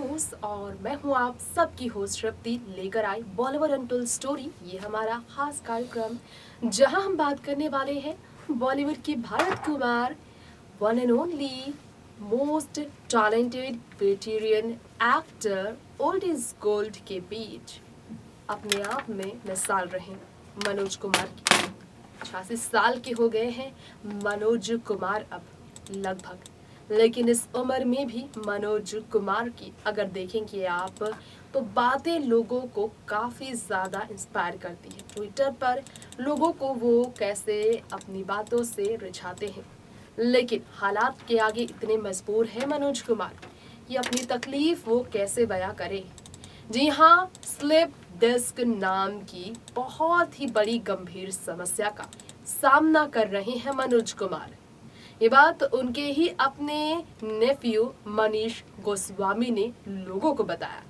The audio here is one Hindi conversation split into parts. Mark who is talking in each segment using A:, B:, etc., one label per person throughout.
A: न्यूज और मैं हूं आप सबकी होस्ट श्रुति लेकर आई बॉलीवुड अनटोल्ड स्टोरी। ये हमारा खास कार्यक्रम जहां हम बात करने वाले हैं बॉलीवुड के Bharat Kumar one and only most talented veteran actor old is gold के बीच अपने आप में मिसाल रहे मनोज कुमार की। 86 साल के हो गए हैं मनोज कुमार अब लगभग, लेकिन इस उम्र में भी मनोज कुमार की अगर देखेंगे आप तो बातें लोगों को काफ़ी ज़्यादा इंस्पायर करती है। ट्विटर पर लोगों को वो कैसे अपनी बातों से रिझाते हैं, लेकिन हालात के आगे इतने मजबूर है मनोज कुमार कि अपनी तकलीफ वो कैसे बयां करे। जी हाँ, स्लिप डिस्क नाम की बहुत ही बड़ी गंभीर समस्या का सामना कर रहे हैं मनोज कुमार। ये बात उनके ही अपने नेफ्यू मनीष गोस्वामी ने लोगों को बताया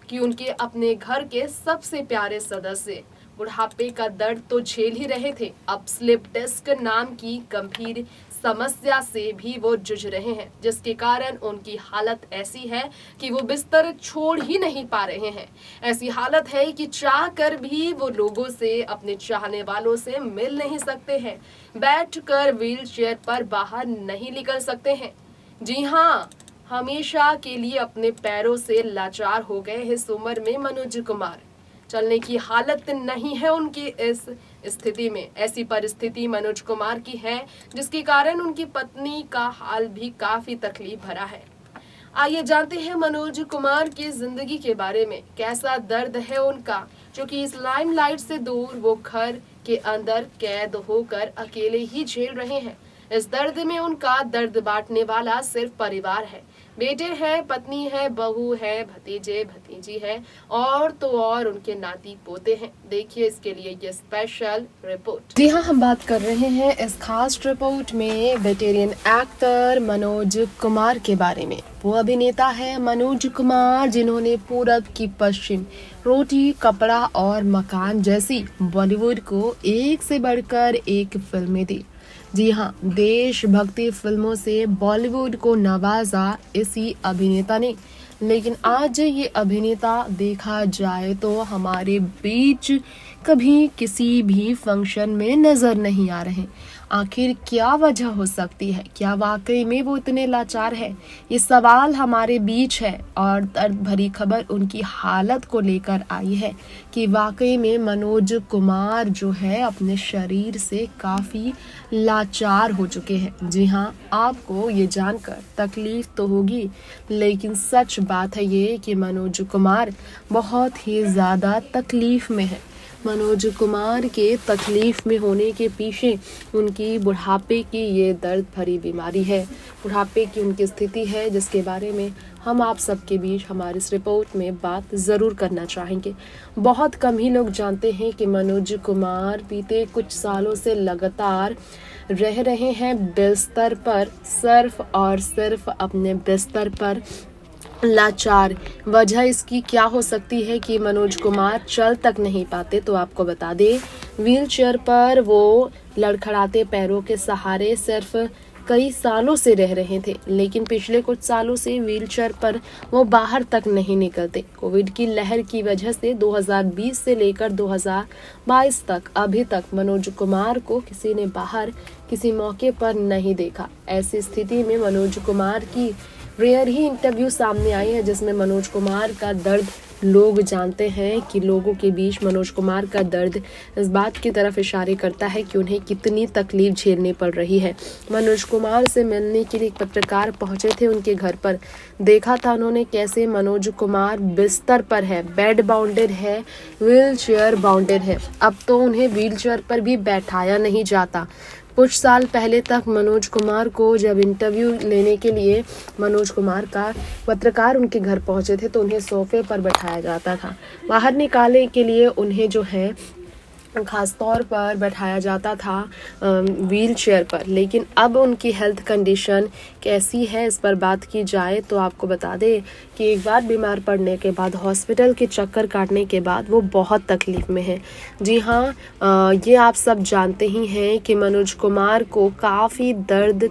A: कि उनके अपने घर के सबसे प्यारे सदस्य बुढ़ापे का दर्द तो झेल ही रहे थे, अब स्लिप डिस्क नाम की गंभीर समस्या से भी वो जूझ रहे हैं, जिसके कारण उनकी हालत ऐसी है कि वो बिस्तर छोड़ ही नहीं पा रहे हैं। ऐसी हालत है कि चाह कर भी वो लोगों से, अपने चाहने वालों से मिल नहीं सकते हैं, बैठकर व्हील चेयर पर बाहर नहीं निकल सकते हैं। जी हाँ, हमेशा के लिए अपने पैरों से लाचार हो गए इस उम्र में मनोज कुमार। चलने की हालत नहीं है उनकी इस स्थिति में। ऐसी परिस्थिति मनोज कुमार की है जिसके कारण उनकी पत्नी का हाल भी काफी तकलीफ भरा है। आइए जानते हैं मनोज कुमार की जिंदगी के बारे में, कैसा दर्द है उनका, जो कि इस लाइमलाइट से दूर वो घर के अंदर कैद होकर अकेले ही झेल रहे हैं। इस दर्द में उनका दर्द बांटने वाला सिर्फ परिवार है। बेटे हैं, पत्नी है, बहू है, भतीजे भतीजी है और तो और उनके नाती पोते हैं। देखिए इसके लिए ये स्पेशल रिपोर्ट। जी हाँ, हम बात कर रहे हैं इस खास रिपोर्ट में वेटेरियन एक्टर मनोज कुमार के बारे में। वो अभिनेता है मनोज कुमार जिन्होंने पूरब की पश्चिम, रोटी, कपड़ा और मकान जैसी बॉलीवुड को एक से बढ़कर एक फिल्में दी। जी हाँ, देशभक्ति फिल्मों से बॉलीवुड को नवाजा इसी अभिनेता ने। लेकिन आज ये अभिनेता देखा जाए तो हमारे बीच कभी किसी भी फंक्शन में नजर नहीं आ रहे। आखिर क्या वजह हो सकती है? क्या वाकई में वो इतने लाचार है? ये सवाल हमारे बीच है और दर्द भरी खबर उनकी हालत को लेकर आई है कि वाकई में मनोज कुमार जो है अपने शरीर से काफ़ी लाचार हो चुके हैं। जी हाँ, आपको ये जानकर तकलीफ तो होगी, लेकिन सच बात है ये कि मनोज कुमार बहुत ही ज़्यादा तकलीफ में है। मनोज कुमार के तकलीफ में होने के पीछे उनकी बुढ़ापे की ये दर्द भरी बीमारी है, बुढ़ापे की उनकी स्थिति है, जिसके बारे में हम आप सबके बीच हमारी इस रिपोर्ट में बात ज़रूर करना चाहेंगे। बहुत कम ही लोग जानते हैं कि मनोज कुमार बीते कुछ सालों से लगातार रह रहे हैं बिस्तर पर, सिर्फ और सिर्फ अपने बिस्तर पर लाचार। वजह इसकी क्या हो सकती है कि मनोज कुमार चल तक नहीं पाते? तो आपको बता दें, व्हील चेयर पर वो लड़खड़ाते पैरों के सहारे सिर्फ कई सालों से रह रहे थे, लेकिन पिछले कुछ सालों से व्हील चेयर पर वो बाहर तक नहीं निकलते। कोविड की लहर की वजह से 2020 से लेकर 2022 तक अभी तक मनोज कुमार को किसी ने बाहर किसी मौके पर नहीं देखा। ऐसी स्थिति में मनोज कुमार की रेयर ही इंटरव्यू सामने आई है जिसमें मनोज कुमार का दर्द लोग जानते हैं कि लोगों के बीच मनोज कुमार का दर्द इस बात की तरफ इशारे करता है कि उन्हें कितनी तकलीफ झेलनी पड़ रही है। मनोज कुमार से मिलने के लिए एक पत्रकार पहुंचे थे उनके घर पर। देखा था उन्होंने कैसे मनोज कुमार बिस्तर पर है, बेड बाउंडेड है, व्हील चेयर बाउंडेड है। अब तो उन्हें व्हील चेयर पर भी बैठाया नहीं जाता। कुछ साल पहले तक मनोज कुमार को जब इंटरव्यू लेने के लिए मनोज कुमार का पत्रकार उनके घर पहुंचे थे तो उन्हें सोफे पर बैठाया जाता था। बाहर निकालने के लिए उन्हें जो है ख़ास तौर पर बैठाया जाता था व्हील चेयर पर। लेकिन अब उनकी हेल्थ कंडीशन कैसी है, इस पर बात की जाए तो आपको बता दें कि एक बार बीमार पड़ने के बाद हॉस्पिटल के चक्कर काटने के बाद वो बहुत तकलीफ़ में है। जी हाँ, ये आप सब जानते ही हैं कि मनोज कुमार को काफ़ी दर्द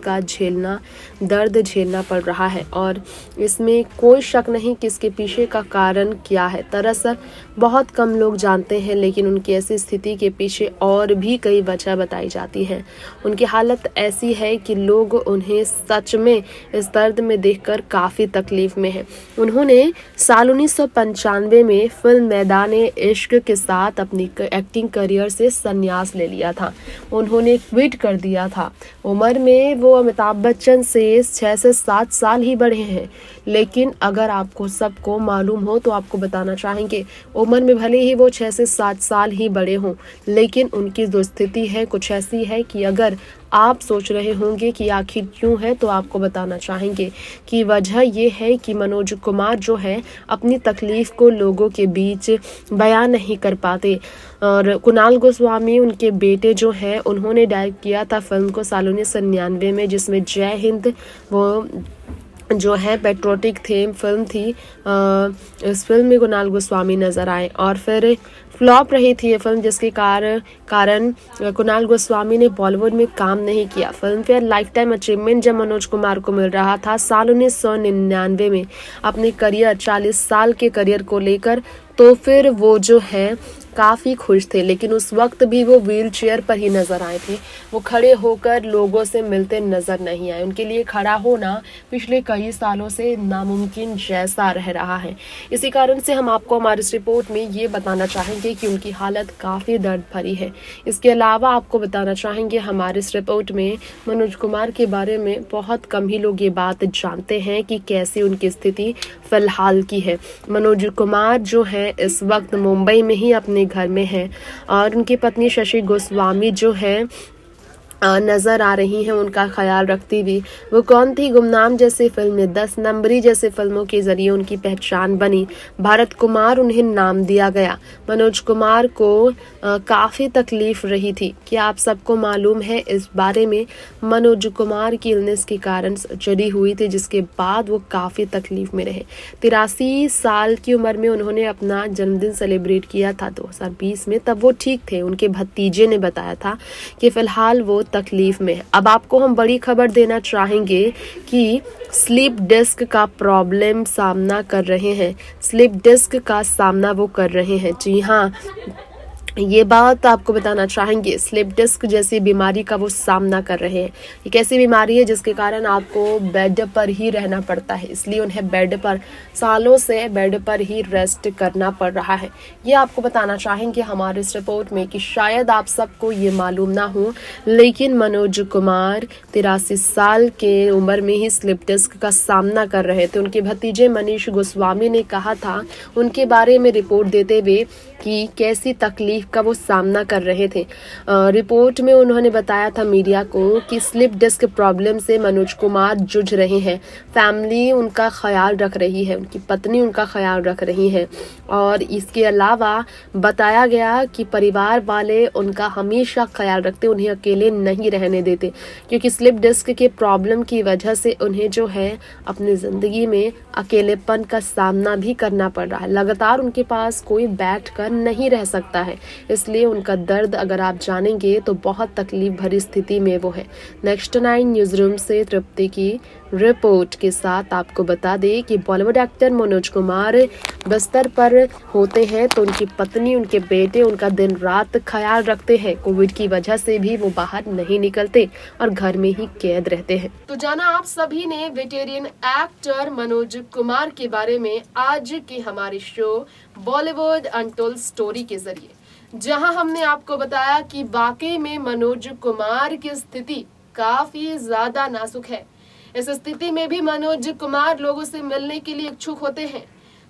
A: झेलना पड़ रहा है और इसमें कोई शक नहीं कि इसके पीछे का कारण क्या है। दरअसल बहुत कम लोग जानते हैं, लेकिन उनकी ऐसी स्थिति के पीछे और भी कई वजह बताई जाती हैं। उनकी हालत ऐसी है कि लोग उन्हें सच में इस दर्द में देखकर काफ़ी तकलीफ में हैं। उन्होंने साल 1995 में फिल्म मैदाने इश्क के साथ अपनी एक्टिंग करियर से संन्यास ले लिया था। उन्होंने ट्वीट कर दिया था। उम्र में वो अमिताभ बच्चन से 6 से 7 साल ही बड़े हैं, लेकिन अगर आपको सबको मालूम हो तो आपको बताना चाहेंगे, उम्र में भले ही वो 6 से 7 साल ही बड़े हों, लेकिन उनकी जो स्थिति है कुछ ऐसी है कि अगर आप सोच रहे होंगे कि आखिर क्यों है, तो आपको बताना चाहेंगे कि वजह ये है कि मनोज कुमार जो है अपनी तकलीफ को लोगों के बीच बयान नहीं कर पाते। और कुणाल गोस्वामी उनके बेटे जो हैं उन्होंने डायरेक्ट किया था फिल्म को साल 1999 में, जिसमें जय हिंद वो जो है पेट्रोटिक थीम फिल्म थी। इस फिल्म में कुणाल गोस्वामी नजर आए और फिर फ्लॉप रही थी ये फिल्म, जिसके कारण कुणाल गोस्वामी ने बॉलीवुड में काम नहीं किया। Film fair life time achievement जब मनोज कुमार को मिल रहा था साल 1999 में अपने करियर 40 साल के करियर को लेकर, तो फिर वो जो है काफ़ी खुश थे। लेकिन उस वक्त भी वो व्हील चेयर पर ही नज़र आए थे। वो खड़े होकर लोगों से मिलते नज़र नहीं आए। उनके लिए खड़ा होना पिछले कई सालों से नामुमकिन जैसा रह रहा है। इसी कारण से हम आपको हमारी इस रिपोर्ट में ये बताना चाहेंगे कि उनकी हालत काफ़ी दर्द भरी है। इसके अलावा आपको बताना चाहेंगे हमारी इस रिपोर्ट में मनोज कुमार के बारे में बहुत कम ही लोग ये बात जानते हैं कि कैसी उनकी स्थिति फिलहाल की है। मनोज कुमार जो है इस वक्त मुंबई में ही अपने घर में है और उनकी पत्नी शशि गोस्वामी जो है नज़र आ रही हैं उनका ख्याल रखती हुई। वो कौन थी? गुमनाम जैसी फिल्म में 10 नंबरी जैसे फिल्मों के जरिए उनकी पहचान बनी। भारत कुमार उन्हें नाम दिया गया। मनोज कुमार को काफ़ी तकलीफ रही थी। क्या आप सबको मालूम है इस बारे में? मनोज कुमार की इलनेस के कारण सर्जरी हुई थी, जिसके बाद वो काफ़ी तकलीफ में रहे। 83 साल की उम्र में उन्होंने अपना जन्मदिन सेलिब्रेट किया था 2020 में। तब वो ठीक थे। उनके भतीजे ने बताया था कि फिलहाल वो तकलीफ में है। अब आपको हम बड़ी खबर देना चाहेंगे कि स्लीप डिस्क का प्रॉब्लम सामना कर रहे हैं। स्लीप डिस्क का सामना वो कर रहे हैं। जी हाँ, ये बात आपको बताना चाहेंगे, स्लिप डिस्क जैसी बीमारी का वो सामना कर रहे हैं। एक ऐसी बीमारी है जिसके कारण आपको बेड पर ही रहना पड़ता है, इसलिए उन्हें बेड पर सालों से बेड पर ही रेस्ट करना पड़ रहा है। ये आपको बताना चाहेंगे हमारे इस रिपोर्ट में कि शायद आप सबको ये मालूम ना हो, लेकिन मनोज कुमार 83 साल के उम्र में ही स्लिप डिस्क का सामना कर रहे थे। उनके भतीजे मनीष गोस्वामी ने कहा था उनके बारे में रिपोर्ट देते हुए कि कैसी तकलीफ का वो सामना कर रहे थे। रिपोर्ट में उन्होंने बताया था मीडिया को कि स्लिप डिस्क प्रॉब्लम से मनोज कुमार जूझ रहे हैं। फैमिली उनका ख्याल रख रही है, उनकी पत्नी उनका ख्याल रख रही है और इसके अलावा बताया गया कि परिवार वाले उनका हमेशा ख्याल रखते, उन्हें अकेले नहीं रहने देते, क्योंकि स्लिप डिस्क के प्रॉब्लम की वजह से उन्हें जो है अपनी ज़िंदगी में अकेलेपन का सामना भी करना पड़ रहा है। लगातार उनके पास कोई बैठ कर नहीं रह सकता है, इसलिए उनका दर्द अगर आप जानेंगे तो बहुत तकलीफ भरी स्थिति में वो है। नेक्स्ट 9 न्यूज रूम से तृप्ति की रिपोर्ट के साथ आपको बता दें कि बॉलीवुड एक्टर मनोज कुमार बिस्तर पर होते हैं तो उनकी पत्नी, उनके बेटे उनका दिन रात ख्याल रखते हैं। कोविड की वजह से भी वो बाहर नहीं निकलते और घर में ही कैद रहते हैं। तो जाना आप सभी ने वेटेरियन एक्टर मनोज कुमार के बारे में आज की हमारी शो बॉलीवुड अनटोल्ड स्टोरी के जरिए, जहां हमने आपको बताया कि वाकई में मनोज कुमार की स्थिति काफी ज्यादा नाजुक है। इस स्थिति में भी मनोज कुमार लोगों से मिलने के लिए इच्छुक होते हैं।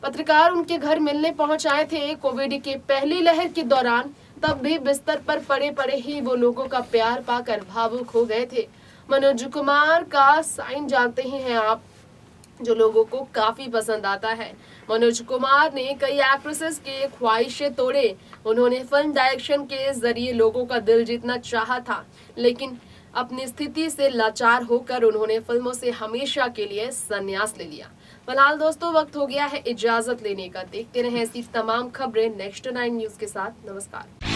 A: पत्रकार उनके घर मिलने पहुंच आए थे कोविड के पहली लहर के दौरान, तब भी बिस्तर पर पड़े पड़े ही वो लोगों का प्यार पाकर भावुक हो गए थे। मनोज कुमार का साइन जानते ही हैं आप, जो लोगों को काफी पसंद आता है। मनोज कुमार ने कई एक्ट्रेसेस के ख्वाहिशें तोड़े। उन्होंने फिल्म डायरेक्शन के जरिए लोगों का दिल जीतना चाहा था, लेकिन अपनी स्थिति से लाचार होकर उन्होंने फिल्मों से हमेशा के लिए संन्यास ले लिया। फिलहाल दोस्तों वक्त हो गया है इजाजत लेने का। देखते रहें ऐसी तमाम खबरें नेक्स्ट 9 न्यूज के साथ। नमस्कार।